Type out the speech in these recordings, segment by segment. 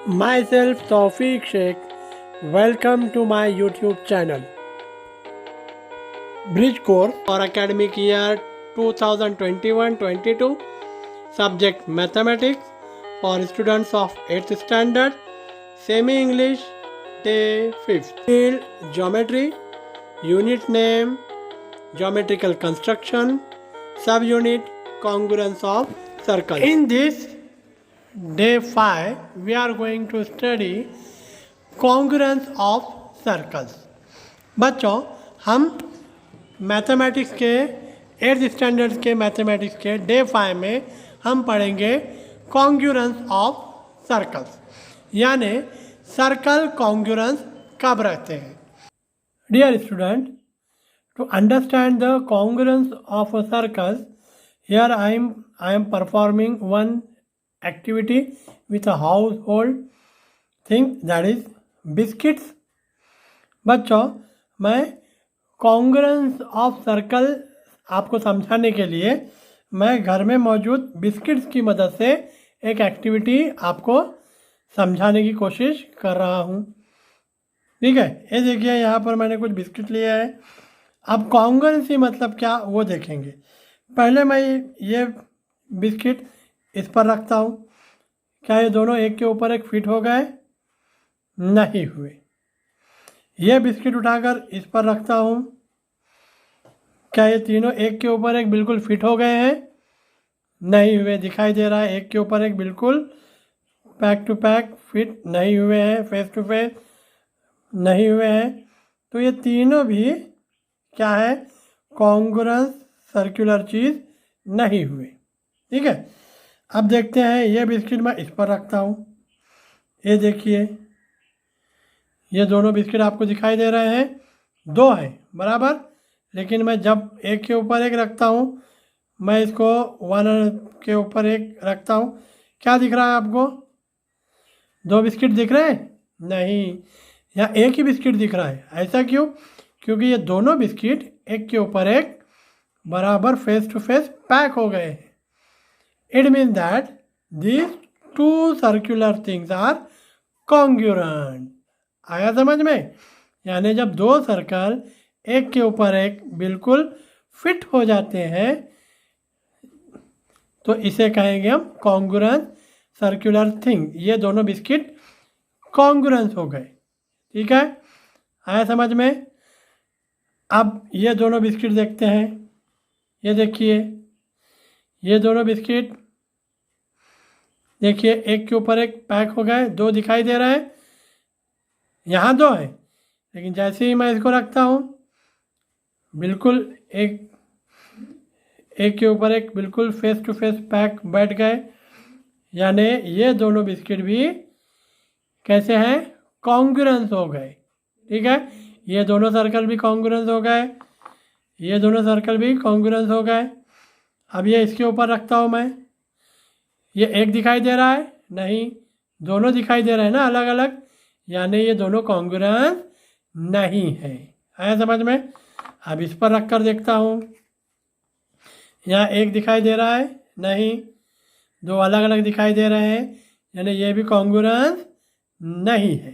Myself Tawfiq Sheikh. Welcome to my YouTube channel. Bridge course for academic year 2021-22. Subject Mathematics for students of 8th standard. Semi-English Day 5th. Field Geometry. Unit name Geometrical Construction. Subunit Congruence of Circle. In this Day 5 we are going to study congruence of circles. बच्चों हम mathematics के 8th standard के mathematics के day 5 में हम पढ़ेंगे congruence of circles, यानी circle congruence कब रहते हैं. Dear student, to understand the congruence of circles, here I am performing one activity with a household thing, that is biscuits. बच्चों, मैं कॉन्ग्रुएंस ऑफ सर्कल आपको समझाने के लिए मैं घर में मौजूद बिस्किट्स की मदद से एक एक्टिविटी आपको समझाने की कोशिश कर रहा हूँ. ठीक है, ये देखिए यहाँ पर मैंने कुछ बिस्किट लिया है. अब कॉन्ग्रुएंसी मतलब क्या वो देखेंगे. पहले मैं ये बिस्किट इस पर रखता हूँ. क्या ये दोनों एक के ऊपर एक फिट हो गए? नहीं हुए. ये बिस्किट उठाकर इस पर रखता हूँ. क्या ये तीनों एक के ऊपर एक बिल्कुल फिट हो गए हैं? नहीं हुए. दिखाई दे रहा है एक के ऊपर एक बिल्कुल पैक टू पैक फिट नहीं हुए हैं, फेस टू फेस नहीं हुए हैं. तो ये तीनों भी क्या है? कॉन्ग्रुएंस सर्कुलर चीज़ नहीं हुए. ठीक है, अब देखते हैं. ये बिस्किट मैं इस पर रखता हूँ. ये देखिए, ये दोनों बिस्किट आपको दिखाई दे रहे हैं, दो हैं बराबर. लेकिन मैं जब एक के ऊपर एक रखता हूँ, मैं इसको वन के ऊपर एक रखता हूँ, क्या दिख रहा है आपको? दो बिस्किट दिख रहे हैं? नहीं, यहाँ एक ही बिस्किट दिख रहा है. ऐसा क्यों? क्योंकि ये दोनों बिस्किट एक के ऊपर एक बराबर फेस टू फेस पैक हो गए हैं. It means that these two circular things are congruent. आया समझ में? यानी जब दो सर्कल एक के ऊपर एक बिल्कुल फिट हो जाते हैं तो इसे कहेंगे हम कॉन्ग्रुएंस सर्कुलर थिंग. ये दोनों बिस्किट कॉन्ग्रुएंस हो गए. ठीक है, आया समझ में? अब ये दोनों बिस्किट देखते हैं. ये देखिए, ये दोनों बिस्किट देखिए एक के ऊपर एक पैक हो गए. दो दिखाई दे रहे हैं, यहाँ दो है, लेकिन जैसे ही मैं इसको रखता हूँ बिल्कुल एक के ऊपर एक बिल्कुल फेस टू फेस पैक बैठ गए. यानी ये दोनों बिस्किट भी कैसे हैं? कॉन्ग्रुएंस हो गए. ठीक है, ये दोनों सर्कल भी कॉन्ग्रुएंस हो गए, ये दोनों सर्कल भी कॉन्ग्रुएंस हो गए. अब ये इसके ऊपर रखता हूँ मैं. ये एक दिखाई दे रहा है? नहीं, दोनों दिखाई दे रहे हैं ना अलग अलग, यानी ये दोनों कॉन्ग्रुएंस नहीं है. आया समझ में? अब इस पर रख कर देखता हूँ. यहाँ एक दिखाई दे रहा है? नहीं, दो अलग अलग दिखाई दे रहे हैं, यानी ये भी कॉन्ग्रुएंस नहीं है.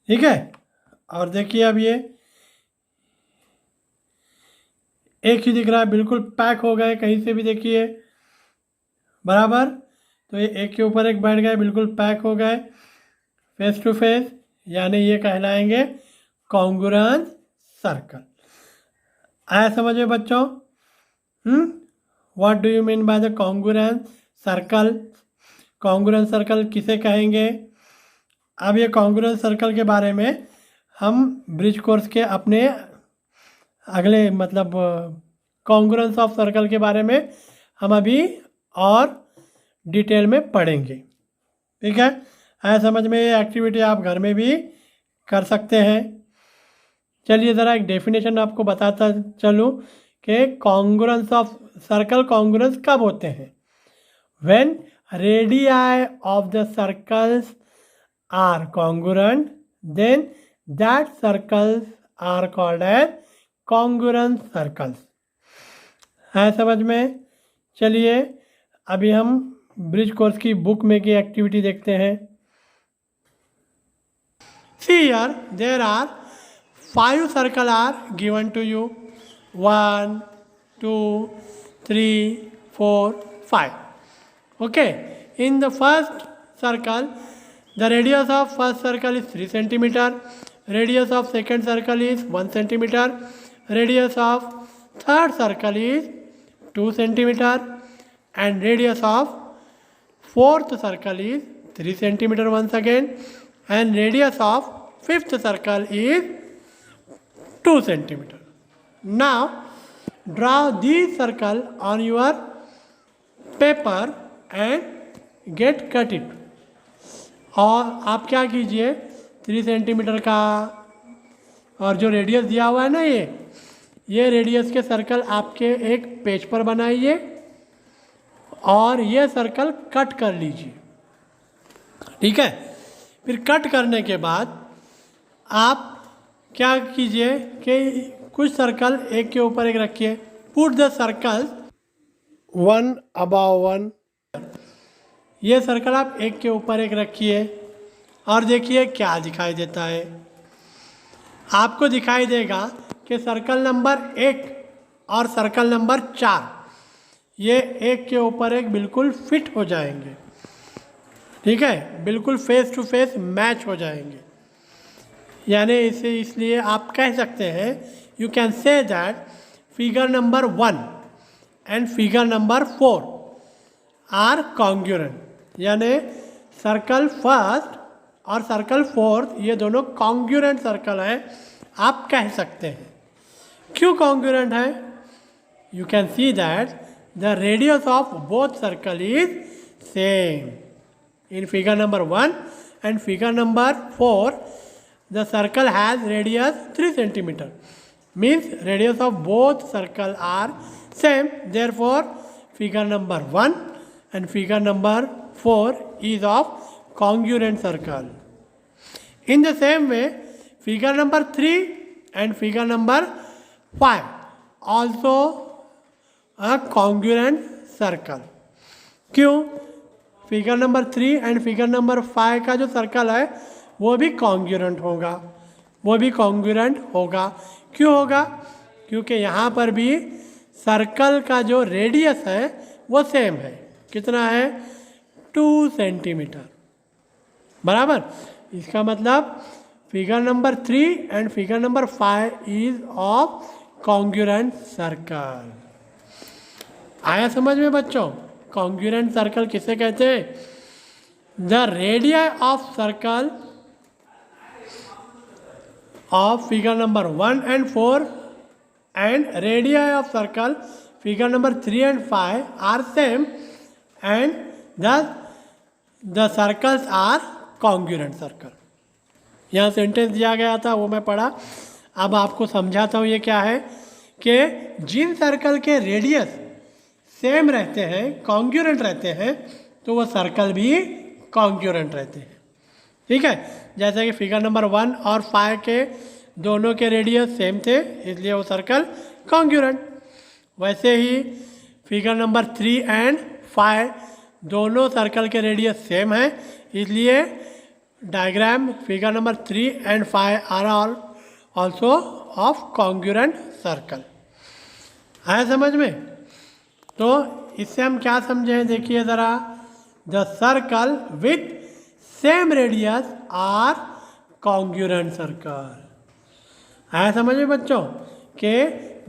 ठीक है, और देखिए अब ये एक ही दिख रहा है, बिल्कुल पैक हो गए. कहीं से भी देखिए बराबर, तो ये एक के ऊपर एक बैठ गए, बिल्कुल पैक हो गए फेस टू फेस, यानी ये कहलाएंगे कॉन्ग्रुएंस सर्कल. आया समझ में बच्चों? What do you mean by the congruence circle? Congruence circle किसे कहेंगे? अब ये कॉन्ग्रुएंस सर्कल के बारे में हम ब्रिज कोर्स के अपने अगले मतलब कॉन्ग्रुएंस ऑफ सर्कल के बारे में हम अभी और डिटेल में पढ़ेंगे. ठीक है, आया समझ में? ये एक्टिविटी आप घर में भी कर सकते हैं. चलिए ज़रा एक डेफिनेशन आपको बताता चलूँ कि कॉन्ग्रुएंस ऑफ सर्कल कॉन्ग्रुएंस कब होते हैं. When radii of the circles are congruent, then that circles are called as congruence circles. है समझ में? चलिए अभी हम ब्रिज कोर्स की बुक में की एक्टिविटी देखते हैं. See here, there are 5 circles are given to you. 1, 2, 3, 4, 5. Okay. In the first circle, the radius of first circle is 3 centimeter. Radius of second circle is 1 centimeter. Radius of third circle is 2 centimeter. And radius of fourth circle is 3 centimeter once again. And radius of fifth circle is 2 centimeter. Now, draw these circle on your paper and get cut it. और आप क्या कीजिए, 3 centimetre का और जो radius दिया हुआ है ना, ये रेडियस के सर्कल आपके एक पेज पर बनाइए और ये सर्कल कट कर लीजिए। ठीक है। फिर कट करने के बाद आप क्या कीजिए कि कुछ सर्कल एक के ऊपर एक रखिए। Put the circle 1 above 1। ये सर्कल आप एक के ऊपर एक रखिए और देखिए क्या दिखाई देता है। आपको दिखाई देगा कि सर्कल नंबर 1 और सर्कल नंबर 4 ये एक के ऊपर एक बिल्कुल फिट हो जाएंगे। ठीक है, बिल्कुल फेस टू फेस मैच हो जाएंगे। यानी इसे इसलिए आप कह सकते हैं, you can say that figure number 1 and figure number 4 are congruent. यानी सर्कल फर्स्ट और सर्कल फोर्थ ये दोनों कॉन्ग्रुएंट सर्कल है, आप कह सकते हैं। क्यों कॉन्ग्रुएंट है? You can see that the radius of both circle is same. In figure number 1 and figure number 4, the circle has radius 3 centimeter. Means radius of both circle are same. Therefore, figure number 1 and figure number 4 is of congruent circle. In the same way, figure number 3 and figure number 5 also a congruent circle. क्यों? Figure number 3 and figure number 5 का जो circle है वो भी congruent होगा, वो भी congruent होगा। क्यों होगा? क्योंकि यहाँ पर भी सर्कल का जो रेडियस है वो सेम है। कितना है? 2 सेंटीमीटर। बराबर। इसका मतलब figure number 3 and figure number 5 is of congruent circle. आया समझ में बच्चों? कॉन्ग्रुएंट सर्कल किसे कहते हैं? The radius of circle of figure number 1 and 4 and radius of circle figure number 3 and 5 are same and the circles are congruent circle. यहाँ sentence दिया गया था वो मैं पढ़ा, अब आपको समझाता हूँ। ये क्या है कि जिन सर्कल के रेडियस सेम रहते हैं, कॉन्ग्रुएंट रहते हैं, तो वो सर्कल भी कॉन्ग्रुएंट रहते हैं। ठीक है। जैसे कि फिगर नंबर 1 और 5 के दोनों के रेडियस सेम थे, इसलिए वो सर्कल कॉन्ग्रुएंट। वैसे ही फिगर नंबर 3 एंड 5 दोनों सर्कल के रेडियस सेम है, इसलिए diagram figure number 3 and 5 are all also of congruent circle. आया समझ में? तो इससे हम क्या समझे? देखिए ज़रा, the circle with same radius are congruent circle. आया समझ में बच्चों कि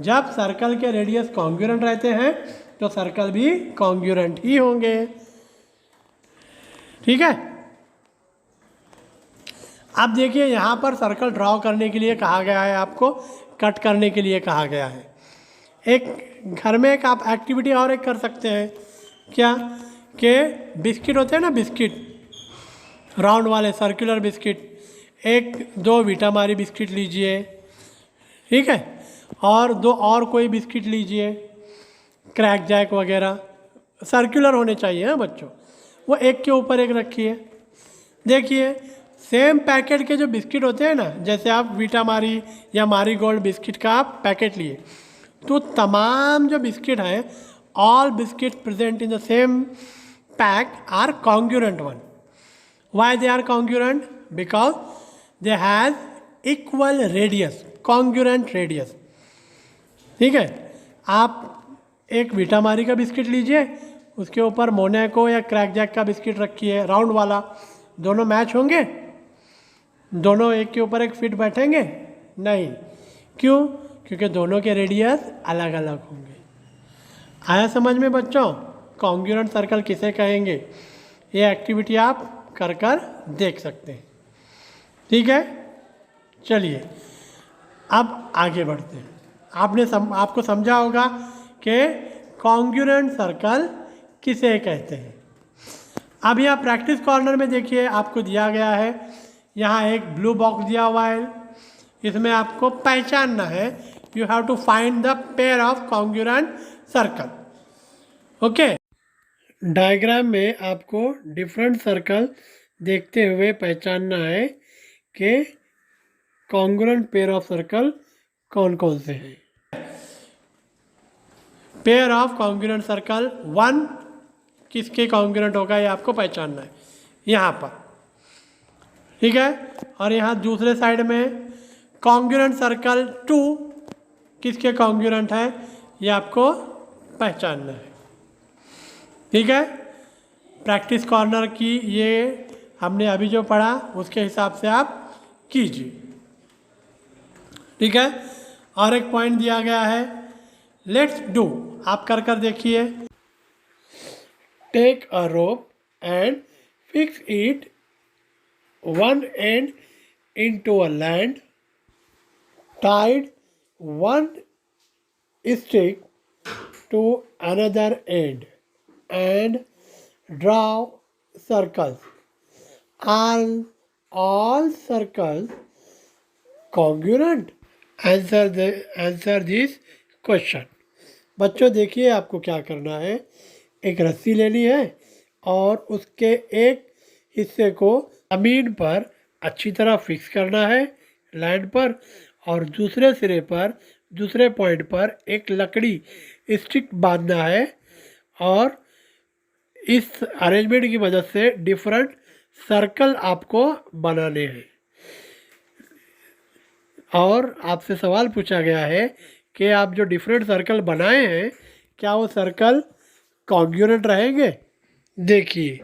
जब सर्कल के रेडियस कॉन्ग्रुएंट रहते हैं तो सर्कल भी कॉन्ग्रुएंट ही होंगे। ठीक है। अब देखिए यहाँ पर सर्कल ड्रॉ करने के लिए कहा गया है, आपको कट करने के लिए कहा गया है। एक घर में एक आप एक्टिविटी और एक कर सकते हैं। क्या? कि बिस्किट होते हैं ना, बिस्किट राउंड वाले सर्कुलर बिस्किट, 1-2 वीटामारी बिस्किट लीजिए। ठीक है। और 2 और कोई बिस्किट लीजिए, क्रैक जैक वगैरह, सर्कुलर होने चाहिए ना बच्चों। वो एक के ऊपर एक रखिए। देखिए सेम पैकेट के जो बिस्किट होते हैं ना, जैसे आप वीटामारी या मारी गोल्ड बिस्किट का आप पैकेट लिए, तो तमाम जो बिस्किट है, all biscuit present in the same pack are congruent one. Why they are congruent? Because they has equal radius, congruent radius. ठीक है, आप एक वीटामारी का बिस्किट लीजिए, उसके ऊपर मोनाको या क्रैकजैक का बिस्किट रखिए राउंड वाला, दोनों मैच होंगे? दोनों एक के ऊपर एक फिट बैठेंगे? नहीं। क्यों? क्योंकि दोनों के रेडियस अलग अलग होंगे। आया समझ में बच्चों? कॉन्ग्रुएंट सर्कल किसे कहेंगे? ये एक्टिविटी आप कर कर देख सकते हैं। ठीक है, चलिए अब आगे बढ़ते हैं। आपको समझा होगा कि कॉन्ग्रुएंट सर्कल किसे कहते हैं। अब यहाँ प्रैक्टिस कॉर्नर में देखिए, आपको दिया गया है, यहाँ एक ब्लू बॉक्स दिया हुआ है, इसमें आपको पहचानना है, you have to find the pair of congruent circle. Okay, diagram में आपको डिफरेंट सर्कल देखते हुए पहचानना है कि कॉन्ग्रुएंट पेयर ऑफ सर्कल कौन कौन से हैं। पेयर ऑफ कॉन्ग्रुएंट सर्कल 1 किसके कॉन्ग्रुएंट होगा ये आपको पहचानना है यहाँ पर। ठीक है, और यहाँ दूसरे साइड में कॉन्ग्रुएंट सर्कल 2 किसके कॉन्ग्रुएंट है ये आपको पहचानना है। ठीक है, प्रैक्टिस कॉर्नर की ये हमने अभी जो पढ़ा उसके हिसाब से आप कीजिए। ठीक है, और एक पॉइंट दिया गया है, लेट्स डू, आप कर कर देखिए। Take a rope and fix it one end into a land, tied one stick to another end and draw circles. All circles congruent? Answer this question. बच्चों देखिए, आपको क्या करना है, एक रस्सी लेनी है और उसके एक हिस्से को ज़मीन पर अच्छी तरह फिक्स करना है लैंड पर, और दूसरे सिरे पर, दूसरे पॉइंट पर एक लकड़ी स्टिक बांधना है, और इस अरेंजमेंट की मदद से डिफरेंट सर्कल आपको बनाने हैं। और आपसे सवाल पूछा गया है कि आप जो डिफरेंट सर्कल बनाए हैं क्या वो सर्कल कॉन्ग्रुएंट रहेंगे? देखिए,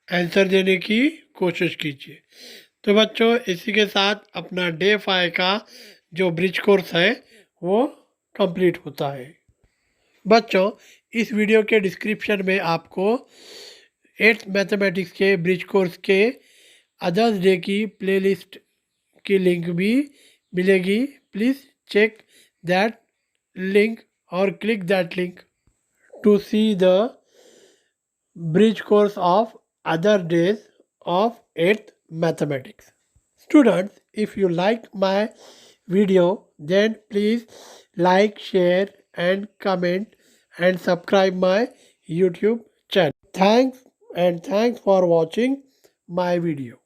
आंसर देने की कोशिश कीजिए। तो बच्चों इसी के साथ अपना डे 5 का जो ब्रिज कोर्स है वो कंप्लीट होता है। बच्चों इस वीडियो के डिस्क्रिप्शन में आपको 8th मैथमेटिक्स के ब्रिज कोर्स के अदर्स डे की प्लेलिस्ट की लिंक भी मिलेगी। प्लीज़ चेक दैट लिंक और click that link to see the bridge course of other days of 8th mathematics. Students, if you like my video, then please like, share and comment and subscribe my YouTube channel. Thanks for watching my video.